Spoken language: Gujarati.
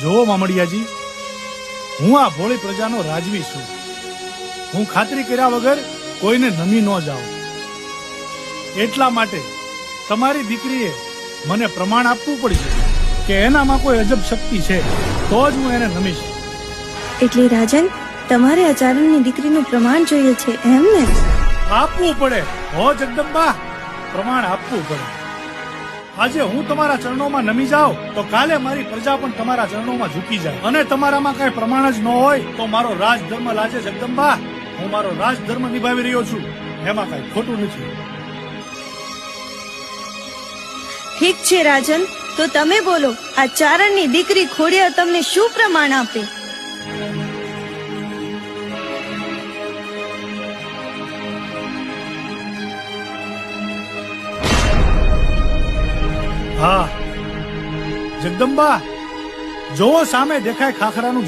જો મામડિયાજી, હું આ ભોળી પ્રજાનો રાજવી છું. હું ખાતરી કર્યા વગર કોઈને નમી ન જાઉં. એટલા માટે તમારી દીકરીએ મને પ્રમાણ આપવું પડશે કે એનામાં કોઈ અજબ શક્તિ છે, તો જ હું એને નમીશ. એટલે રાજન, તમારે આચાર્યની દીકરીનું પ્રમાણ જોઈએ છે એમ ને? આપવું પડે હો જગદંબા, પ્રમાણ આપવું પડે. આજે હું તમારા ચરણોમાં નમી જાઉં તો કાલે મારી પ્રજા પણ તમારા ચરણોમાં ઝૂકી જાય. અને તમારામાં કઈ પ્રમાણ જ ન હોય તો મારો રાજધર્મ લાજે જગદંબા. હું મારો રાજધર્મ નિભાવી રહ્યો છું, એમાં કઈ ખોટું નથી. ઠીક છે રાજન, તો તમે બોલો, આ ચારણની દીકરી ખોડિયાર તમને શું પ્રમાણ આપે? હા જગદંબા, જોવો સામે દેખાય ખાખરાનું